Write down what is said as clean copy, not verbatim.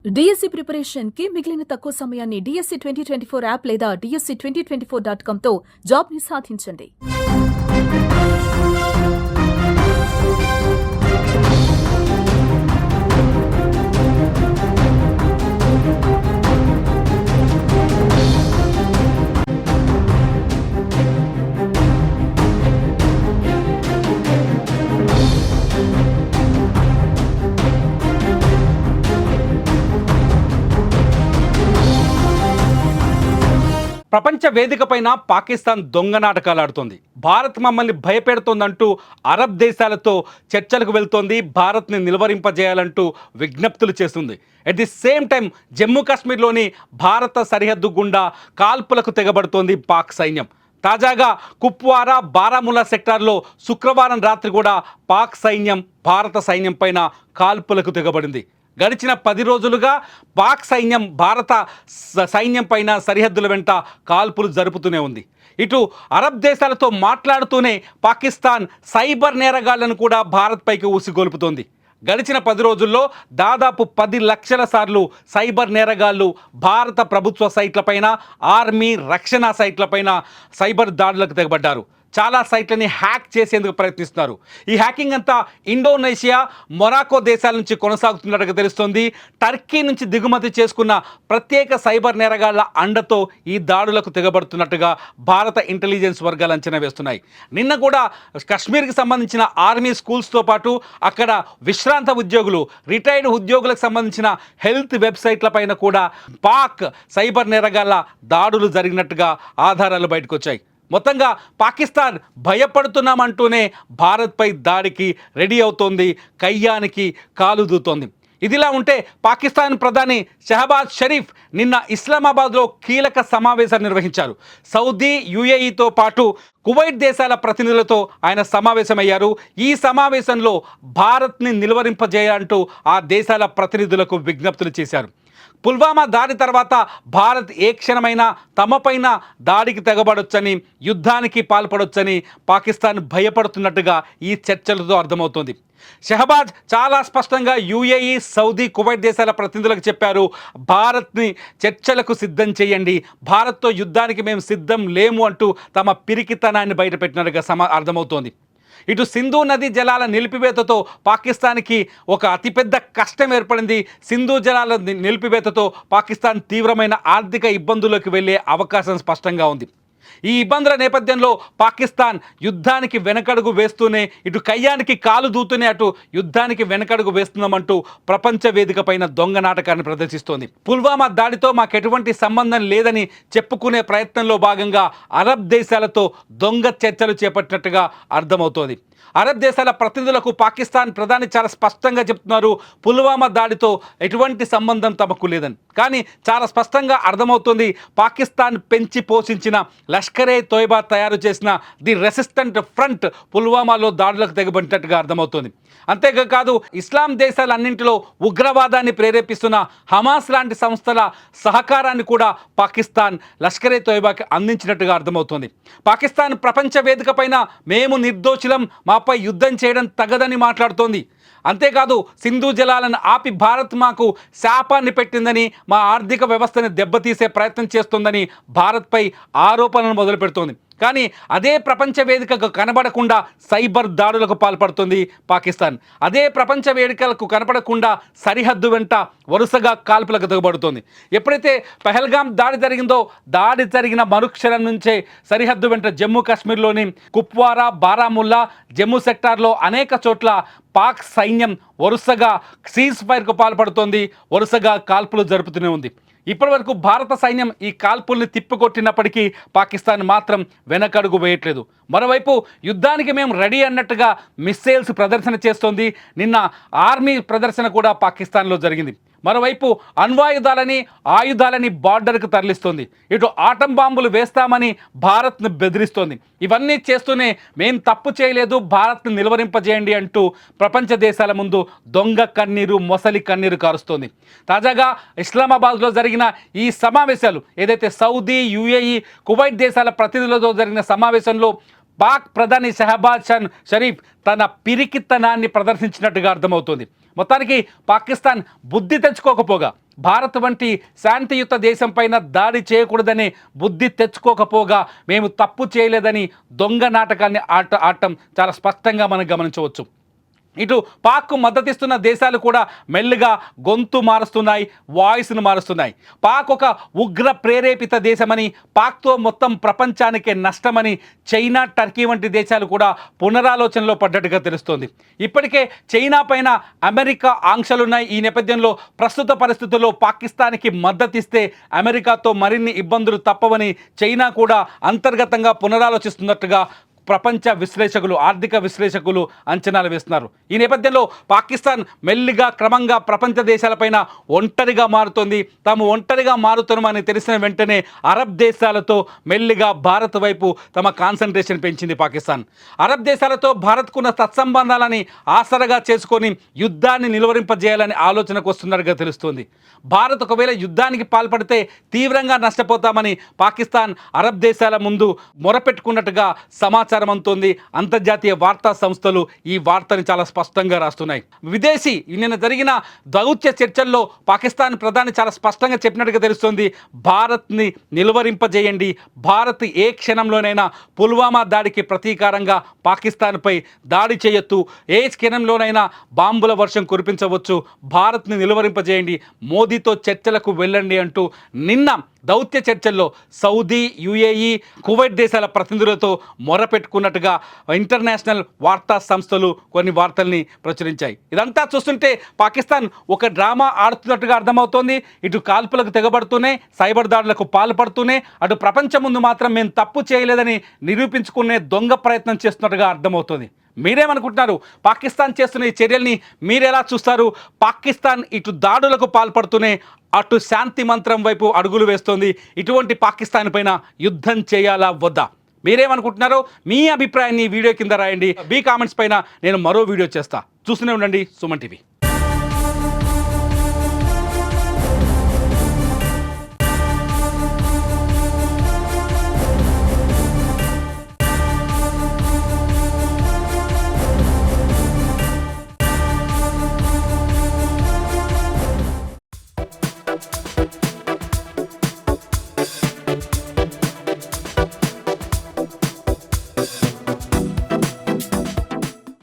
DSC preparation కి మిగిలిన తక్కువ సమయాన్ని డిఎస్సి 2024 యాప్ లేదా DSC2024.com తో జాబ్ ని సాధించండి. ప్రపంచ వేదికపైన పాకిస్తాన్ దొంగ నాటకాలు ఆడుతోంది. భారత్ మమ్మల్ని భయపెడుతోందంటూ అరబ్ దేశాలతో చర్చలకు వెళ్తోంది. భారత్ని నిలువరింపజేయాలంటూ విజ్ఞప్తులు చేస్తుంది. At the same time Jammu కాశ్మీర్లోని భారత సరిహద్దు గుండా కాల్పులకు తెగబడుతోంది పాక్ సైన్యం. తాజాగా కుప్వారా, బారాముల్లా సెక్టార్లో శుక్రవారం రాత్రి కూడా పాక్ సైన్యం భారత సైన్యం పైన కాల్పులకు తెగబడింది. గడిచిన 10 రోజులుగా పాక్ సైన్యం భారత సైన్యం పైన సరిహద్దుల వెంట కాల్పులు జరుపుతూనే ఉంది. ఇటు అరబ్ దేశాలతో మాట్లాడుతూనే పాకిస్తాన్ సైబర్ నేరగాళ్లను కూడా భారత్ పైకి ఊసిగొలుపుతోంది. గడిచిన 10 రోజుల్లో దాదాపు 10 లక్షల సార్లు సైబర్ నేరగాళ్లు భారత ప్రభుత్వ సైట్లపైన, ఆర్మీ, రక్షణ సైట్లపైన సైబర్ దాడులకు తెగబడ్డారు. చాలా సైట్లని హ్యాక్ చేసేందుకు ప్రయత్నిస్తున్నారు. ఈ హ్యాకింగ్ అంతా ఇండోనేషియా, మొరాకో దేశాల నుంచి కొనసాగుతున్నట్టుగా తెలుస్తోంది. టర్కీ నుంచి దిగుమతి చేసుకున్న ప్రత్యేక సైబర్ నేరగాళ్ల అండతో ఈ దాడులకు తెగబడుతున్నట్టుగా భారత ఇంటెలిజెన్స్ వర్గాలు అంచనా వేస్తున్నాయి. నిన్న కూడా కశ్మీర్కి సంబంధించిన ఆర్మీ స్కూల్స్తో పాటు అక్కడ విశ్రాంత ఉద్యోగులు, రిటైర్డ్ ఉద్యోగులకు సంబంధించిన హెల్త్ వెబ్సైట్లపైన కూడా పాక్ సైబర్ నేరగాళ్ల దాడులు జరిగినట్టుగా ఆధారాలు బయటకు వచ్చాయి. మొత్తంగా పాకిస్తాన్ భయపడుతున్నామంటూనే భారత్పై దాడికి రెడీ అవుతోంది, కయ్యానికి కాలు దూతోంది. ఇదిలా ఉంటే పాకిస్తాన్ ప్రధాని షహబాజ్ షరీఫ్ నిన్న ఇస్లామాబాద్లో కీలక సమావేశం నిర్వహించారు. సౌదీ, యుఏఈతో పాటు కువైట్ దేశాల ప్రతినిధులతో ఆయన సమావేశమయ్యారు. ఈ సమావేశంలో భారత్ని నిలువరింపజేయాలంటూ ఆ దేశాల ప్రతినిధులకు విజ్ఞప్తులు చేశారు. పుల్వామా దాడి తర్వాత భారత్ ఏ క్షణమైనా తమపైన దాడికి తెగబడొచ్చని, యుద్ధానికి పాల్పడొచ్చని పాకిస్తాన్ భయపడుతున్నట్టుగా ఈ చర్చలతో అర్థమవుతోంది. షహబాజ్ చాలా స్పష్టంగా యుఏఈ, సౌదీ, కువైట్ దేశాల ప్రతినిధులకు చెప్పారు, భారత్ని చర్చలకు సిద్ధం చేయండి, భారత్తో యుద్ధానికి మేము సిద్ధం లేము అంటూ తమ పిరికితనాన్ని బయటపెట్టినట్టుగా అర్థమవుతోంది. ఇటు సింధు నది జలాల నిలిపివేతతో పాకిస్తాన్కి ఒక అతిపెద్ద కష్టం ఏర్పడింది. సింధు జలాల నిలిపివేతతో పాకిస్తాన్ తీవ్రమైన ఆర్థిక ఇబ్బందుల్లోకి వెళ్ళే అవకాశం స్పష్టంగా ఉంది. ఈ ఇబ్బందుల నేపథ్యంలో పాకిస్తాన్ యుద్ధానికి వెనకడుగు వేస్తూనే, ఇటు కయ్యానికి కాలు దూతూనే అటు యుద్ధానికి వెనకడుగు వేస్తున్నామంటూ ప్రపంచ వేదిక పైన దొంగ నాటకాన్ని ప్రదర్శిస్తోంది. పుల్వామా దాడితో మాకు ఎటువంటి సంబంధం లేదని చెప్పుకునే ప్రయత్నంలో భాగంగా అరబ్ దేశాలతో దొంగ చర్చలు చేపట్టినట్టుగా అర్థమవుతోంది. అరబ్ దేశాల ప్రతినిధులకు పాకిస్తాన్ ప్రధాని చాలా స్పష్టంగా చెప్తున్నారు, పుల్వామా దాడితో ఎటువంటి సంబంధం తమకు లేదని. కానీ చాలా స్పష్టంగా అర్థమవుతుంది, పాకిస్తాన్ పెంచి పోషించిన లష్కరే తోయిబా తయారు చేసిన ది రెసిస్టెంట్ ఫ్రంట్ పుల్వామాలో దాడులకు తెగబడినట్టుగా అర్థమవుతుంది. అంతేకాదు, ఇస్లాం దేశాలన్నింటిలో ఉగ్రవాదాన్ని ప్రేరేపిస్తున్న హమాస్ లాంటి సంస్థల సహకారాన్ని కూడా పాకిస్తాన్ లష్కరే తోయిబాకి అందించినట్టుగా అర్థమవుతుంది. పాకిస్తాన్ ప్రపంచ వేదిక పైన మేము నిర్దోషులం, మాపై యుద్ధం చేయడం తగదని మాట్లాడుతోంది. అంతేకాదు, సింధు జలాలను ఆపి భారత్ మాకు శాపాన్ని పెట్టిందని, మా ఆర్థిక వ్యవస్థని దెబ్బతీసే ప్రయత్నం చేస్తుందని భారత్పై ఆరోపణలు మొదలు పెడుతోంది. కానీ అదే ప్రపంచ వేదికకు కనబడకుండా సైబర్ దాడులకు పాల్పడుతుంది పాకిస్తాన్. అదే ప్రపంచ వేదికలకు కనపడకుండా సరిహద్దు వెంట వరుసగా కాల్పులకు దిగబడుతోంది. ఎప్పుడైతే పహల్గామ్ దాడి జరిగిందో, దాడి జరిగిన మరుక్షణం నుంచే సరిహద్దు వెంట జమ్మూ కాశ్మీర్లోని కుప్వారా, బారాముల్లా, జమ్మూ సెక్టార్లో అనేక చోట్ల పాక్ సైన్యం వరుసగా సీజ్ ఫైర్కు పాల్పడుతోంది, వరుసగా కాల్పులు జరుపుతూనే ఉంది. ఇప్పటి వరకు భారత సైన్యం ఈ కాల్పుల్ని తిప్పికొట్టినప్పటికీ పాకిస్తాన్ మాత్రం వెనకడుగు వేయట్లేదు. మరోవైపు యుద్ధానికి మేము రెడీ అన్నట్టుగా మిస్సైల్స్ ప్రదర్శన చేస్తోంది. నిన్న ఆర్మీ ప్రదర్శన కూడా పాకిస్తాన్లో జరిగింది. మరోవైపు అణ్వాయుధాలని, ఆయుధాలని బార్డర్కు తరలిస్తోంది. ఇటు ఆటం బాంబులు వేస్తామని భారత్ను బెదిరిస్తోంది. ఇవన్నీ చేస్తూనే మేం తప్పు చేయలేదు, భారత్ను నిలువరింపజేయండి అంటూ ప్రపంచ దేశాల ముందు దొంగ కన్నీరు, మొసలి కన్నీరు కారుస్తోంది. తాజాగా ఇస్లామాబాద్లో జరిగిన ఈ సమావేశాలు, ఏదైతే సౌదీ, యుఏఈ, కువైట్ దేశాల ప్రతినిధులతో జరిగిన సమావేశంలో పాక్ ప్రధాని షహబాజ్ షరీఫ్ తన పిరికితనాన్ని ప్రదర్శించినట్టుగా అర్థమవుతోంది. మొత్తానికి పాకిస్తాన్ బుద్ధి తెచ్చుకోకపోగా భారత్ వంటి శాంతియుత దేశం పైన దాడి చేయకూడదనే బుద్ధి తెచ్చుకోకపోగా మేము తప్పు చేయలేదని దొంగ నాటకాన్ని ఆడటం చాలా స్పష్టంగా మనం గమనించవచ్చు. ఇటు పాక్కు మద్దతిస్తున్న దేశాలు కూడా మెల్లిగా గొంతు మారుస్తున్నాయి, వాయిస్ను మారుస్తున్నాయి. పాక్ ఒక ఉగ్ర ప్రేరేపిత దేశమని, పాక్తో మొత్తం ప్రపంచానికే నష్టమని చైనా, టర్కీ వంటి దేశాలు కూడా పునరాలోచనలో పడ్డట్టుగా తెలుస్తోంది. ఇప్పటికే చైనా పైన అమెరికా ఆంక్షలున్నాయి. ఈ నేపథ్యంలో ప్రస్తుత పరిస్థితుల్లో పాకిస్తాన్కి మద్దతిస్తే అమెరికాతో మరిన్ని ఇబ్బందులు తప్పవని చైనా కూడా అంతర్గతంగా పునరాలోచిస్తున్నట్టుగా ప్రపంచ విశ్లేషకులు, ఆర్థిక విశ్లేషకులు అంచనాలు వేస్తున్నారు. ఈ నేపథ్యంలో పాకిస్తాన్ మెల్లిగా క్రమంగా ప్రపంచ దేశాలపైన ఒంటరిగా మారుతోంది. తాము ఒంటరిగా మారుతున్నామని తెలిసిన వెంటనే అరబ్ దేశాలతో మెల్లిగా భారత్ వైపు తమ కాన్సన్ట్రేషన్ పెంచింది పాకిస్తాన్. అరబ్ దేశాలతో భారత్కున్న సత్సంబంధాలని ఆసరగా చేసుకొని యుద్ధాన్ని నిలువరింపజేయాలని ఆలోచనకు వస్తున్నట్టుగా తెలుస్తోంది. భారత్ ఒకవేళ యుద్ధానికి పాల్పడితే తీవ్రంగా నష్టపోతామని పాకిస్తాన్ అరబ్ దేశాల ముందు మొరపెట్టుకున్నట్టుగా సమాచారం అందుతోంది. అంతర్జాతీయ వార్తా సంస్థలు ఈ వార్తని చాలా స్పష్టంగా రాస్తున్నాయి. నిన్న జరిగిన దౌత్య చర్చల్లో పాకిస్తాన్ ప్రధాని చాలా స్పష్టంగా చెప్పినట్టుగా తెలుస్తోంది. భారత్ని నిలువరింపజేయండి, భారత్ ఏ క్షణంలోనైనా పుల్వామా దాడికి ప్రతీకారంగా పాకిస్తాన్పై దాడి చేయొచ్చు, ఏ క్షణంలోనైనా బాంబుల వర్షం కురిపించవచ్చు, భారత్ని నిలువరింపజేయండి, మోదీతో చర్చలకు వెళ్ళండి అంటూ నిన్న దౌత్య చర్చల్లో సౌదీ, యుఏఈ, కువైట్ దేశాల ప్రతినిధులతో మొరపెట్టుకున్నట్టుగా ఇంటర్నేషనల్ వార్తా సంస్థలు కొన్ని వార్తల్ని ప్రచురించాయి. ఇదంతా చూస్తుంటే పాకిస్తాన్ ఒక డ్రామా ఆడుతున్నట్టుగా అర్థమవుతోంది. ఇటు కాల్పులకు తెగబడుతూనే, సైబర్ దాడులకు పాల్పడుతూనే, అటు ప్రపంచం ముందు మాత్రం మేము తప్పు చేయలేదని నిరూపించుకునే దొంగ ప్రయత్నం చేస్తున్నట్టుగా అర్థమవుతుంది. మీరేమనుకుంటున్నారు? పాకిస్తాన్ చేస్తున్న ఈ చర్యల్ని మీరెలా చూస్తారు? పాకిస్తాన్ ఇటు దాడులకు పాల్పడుతూనే అటు శాంతి మంత్రం వైపు అడుగులు వేస్తోంది. ఇటువంటి పాకిస్తాన్ పైన యుద్ధం చేయాలా వద్దా? మీరేమనుకుంటున్నారో మీ అభిప్రాయాన్ని వీడియో కింద రాయండి. మీ కామెంట్స్ పైన నేను మరో వీడియో చేస్తా. చూస్తూనే ఉండండి సుమన్ టీవీ.